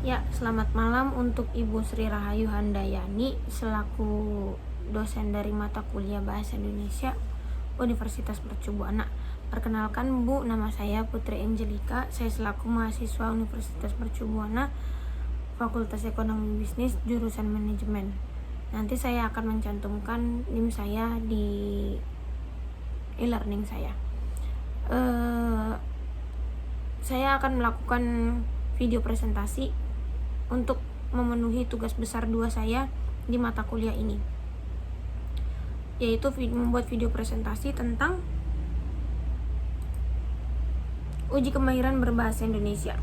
Ya, selamat malam untuk Ibu Sri Rahayu Handayani selaku dosen dari mata kuliah Bahasa Indonesia Universitas Mercu Buana. Perkenalkan Bu, nama saya Putri Angelika. Saya selaku mahasiswa Universitas Mercu Buana, Fakultas Ekonomi Bisnis, jurusan Manajemen. Nanti saya akan mencantumkan NIM saya di e-learning saya. Saya akan melakukan video presentasi untuk memenuhi tugas besar 2 saya di mata kuliah ini, yaitu membuat video presentasi tentang uji kemahiran berbahasa Indonesia.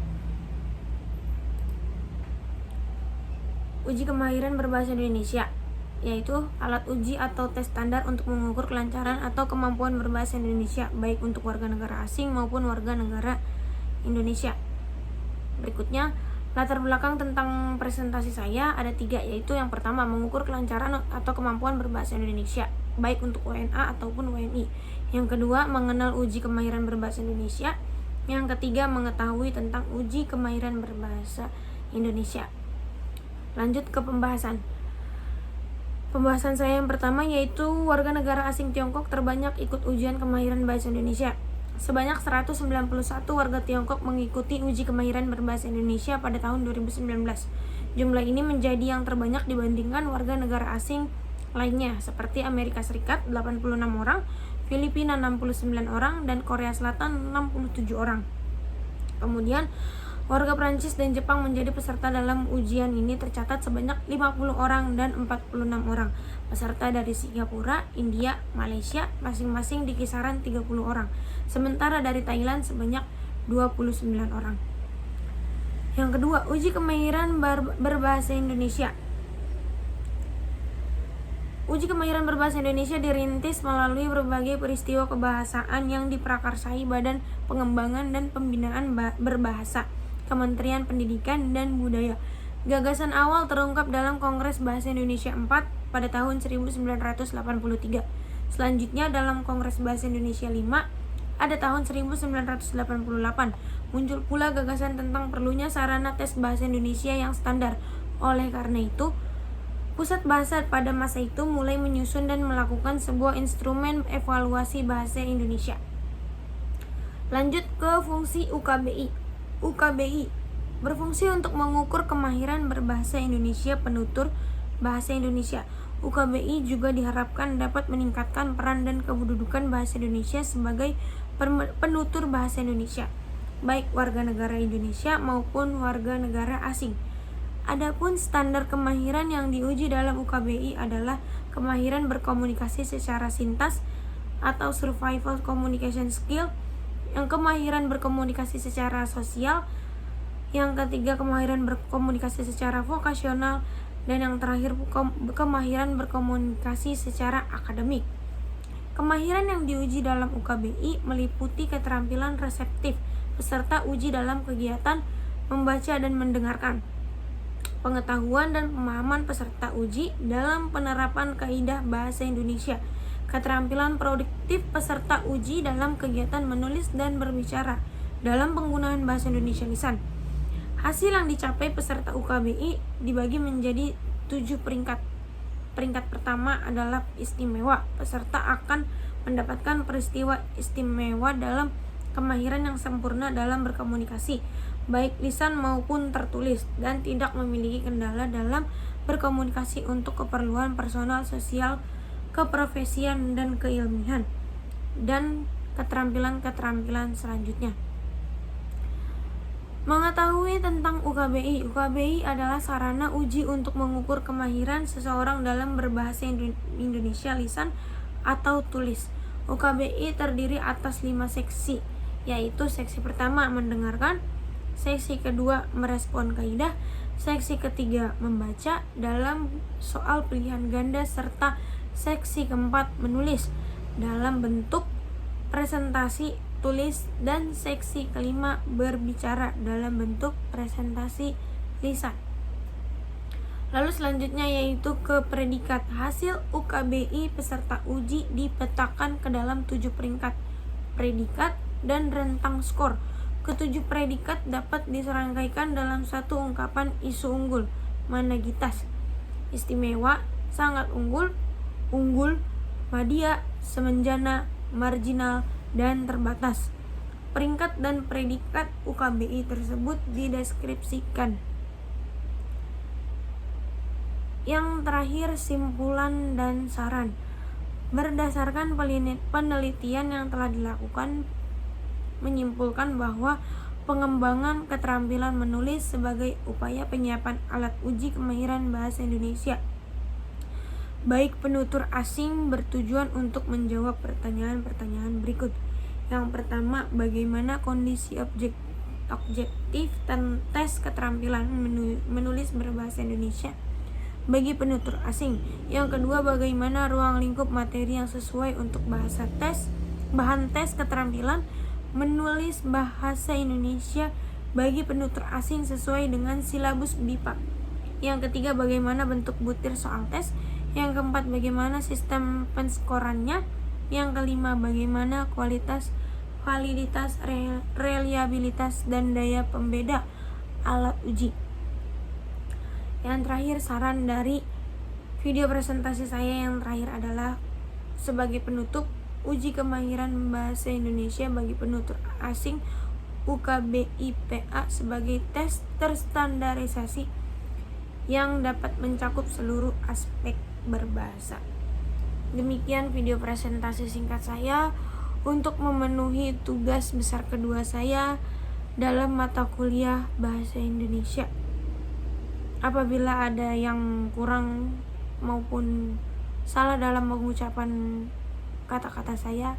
Uji kemahiran berbahasa Indonesia yaitu alat uji atau tes standar untuk mengukur kelancaran atau kemampuan berbahasa Indonesia baik untuk warga negara asing maupun warga negara Indonesia. Berikutnya, latar belakang tentang presentasi saya ada 3, yaitu yang pertama mengukur kelancaran atau kemampuan berbahasa Indonesia baik untuk WNA ataupun WNI. Yang kedua, mengenal uji kemahiran berbahasa Indonesia. Yang ketiga, mengetahui tentang uji kemahiran berbahasa Indonesia. Lanjut ke pembahasan. Pembahasan saya yang pertama yaitu warga negara asing Tiongkok terbanyak ikut ujian kemahiran bahasa Indonesia. Sebanyak 191 warga Tiongkok mengikuti uji kemahiran berbahasa Indonesia pada tahun 2019. Jumlah ini menjadi yang terbanyak dibandingkan warga negara asing lainnya seperti Amerika Serikat 86 orang, Filipina 69 orang, dan Korea Selatan 67 orang. Kemudian warga Prancis dan Jepang menjadi peserta dalam ujian ini tercatat sebanyak 50 orang dan 46 orang. Peserta dari Singapura, India, Malaysia masing-masing di kisaran 30 orang. Sementara dari Thailand sebanyak 29 orang. Yang kedua, uji kemahiran berbahasa Indonesia. Uji kemahiran berbahasa Indonesia dirintis melalui berbagai peristiwa kebahasaan yang diprakarsai Badan Pengembangan dan Pembinaan Berbahasa, Kementerian Pendidikan dan Budaya. Gagasan awal terungkap dalam Kongres Bahasa Indonesia 4 pada tahun 1983. Selanjutnya dalam Kongres Bahasa Indonesia 5 ada tahun 1988. Muncul pula gagasan tentang perlunya sarana tes bahasa Indonesia yang standar. Oleh karena itu, Pusat Bahasa pada masa itu mulai menyusun dan melakukan sebuah instrumen evaluasi bahasa Indonesia. Lanjut ke fungsi UKBI. UKBI berfungsi untuk mengukur kemahiran berbahasa Indonesia penutur bahasa Indonesia. UKBI juga diharapkan dapat meningkatkan peran dan kedudukan bahasa Indonesia sebagai penutur bahasa Indonesia, baik warga negara Indonesia maupun warga negara asing. Adapun standar kemahiran yang diuji dalam UKBI adalah kemahiran berkomunikasi secara sintas atau survival communication skill, yang kemahiran berkomunikasi secara sosial, yang ketiga kemahiran berkomunikasi secara vokasional, dan yang terakhir kemahiran berkomunikasi secara akademik. Kemahiran yang diuji dalam UKBI meliputi keterampilan reseptif peserta uji dalam kegiatan membaca dan mendengarkan, pengetahuan dan pemahaman peserta uji dalam penerapan kaidah bahasa Indonesia, keterampilan produktif peserta uji dalam kegiatan menulis dan berbicara dalam penggunaan bahasa Indonesia lisan. Hasil yang dicapai peserta UKBI dibagi menjadi 7 peringkat. Peringkat pertama adalah istimewa. Peserta akan mendapatkan peristiwa istimewa dalam kemahiran yang sempurna dalam berkomunikasi, baik lisan maupun tertulis, dan tidak memiliki kendala dalam berkomunikasi untuk keperluan personal, sosial, keprofesian, dan keilmihan. Dan keterampilan-keterampilan selanjutnya. Mengetahui tentang UKBI. UKBI adalah sarana uji untuk mengukur kemahiran seseorang dalam berbahasa Indonesia lisan atau tulis. UKBI terdiri atas 5 seksi, yaitu seksi pertama mendengarkan, seksi kedua merespon kaidah, seksi ketiga membaca dalam soal pilihan ganda, serta seksi keempat menulis dalam bentuk presentasi tulis, dan seksi kelima berbicara dalam bentuk presentasi lisan. Lalu selanjutnya yaitu ke predikat. Hasil UKBI peserta uji dipetakan ke dalam 7 peringkat predikat dan rentang skor. Ketujuh predikat dapat diserangkaikan dalam satu ungkapan isu unggul, monegitas, istimewa, sangat unggul, unggul, madya, semenjana, marginal, dan terbatas. Peringkat dan predikat UKBI tersebut dideskripsikan. Yang terakhir, simpulan dan saran. Berdasarkan penelitian yang telah dilakukan, menyimpulkan bahwa pengembangan keterampilan menulis sebagai upaya penyiapan alat uji kemahiran bahasa Indonesia baik penutur asing bertujuan untuk menjawab pertanyaan-pertanyaan berikut. Yang pertama, bagaimana kondisi objektif dan tes keterampilan menulis berbahasa Indonesia bagi penutur asing. Yang kedua, bagaimana ruang lingkup materi yang sesuai untuk bahan tes keterampilan menulis bahasa Indonesia bagi penutur asing sesuai dengan silabus BIPA. Yang ketiga, bagaimana bentuk butir soal tes. Yang keempat, bagaimana sistem penskorannya. Yang kelima, bagaimana kualitas, validitas, reliabilitas, dan daya pembeda alat uji. Yang terakhir, saran dari video presentasi saya yang terakhir adalah sebagai penutup, uji kemahiran bahasa Indonesia bagi penutur asing UKBI-PA sebagai tes terstandarisasi yang dapat mencakup seluruh aspek berbahasa. Demikian video presentasi singkat saya untuk memenuhi tugas besar kedua saya dalam mata kuliah bahasa Indonesia. Apabila ada yang kurang maupun salah dalam pengucapan kata-kata saya,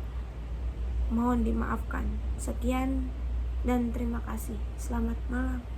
mohon dimaafkan. Sekian dan terima kasih. Selamat malam.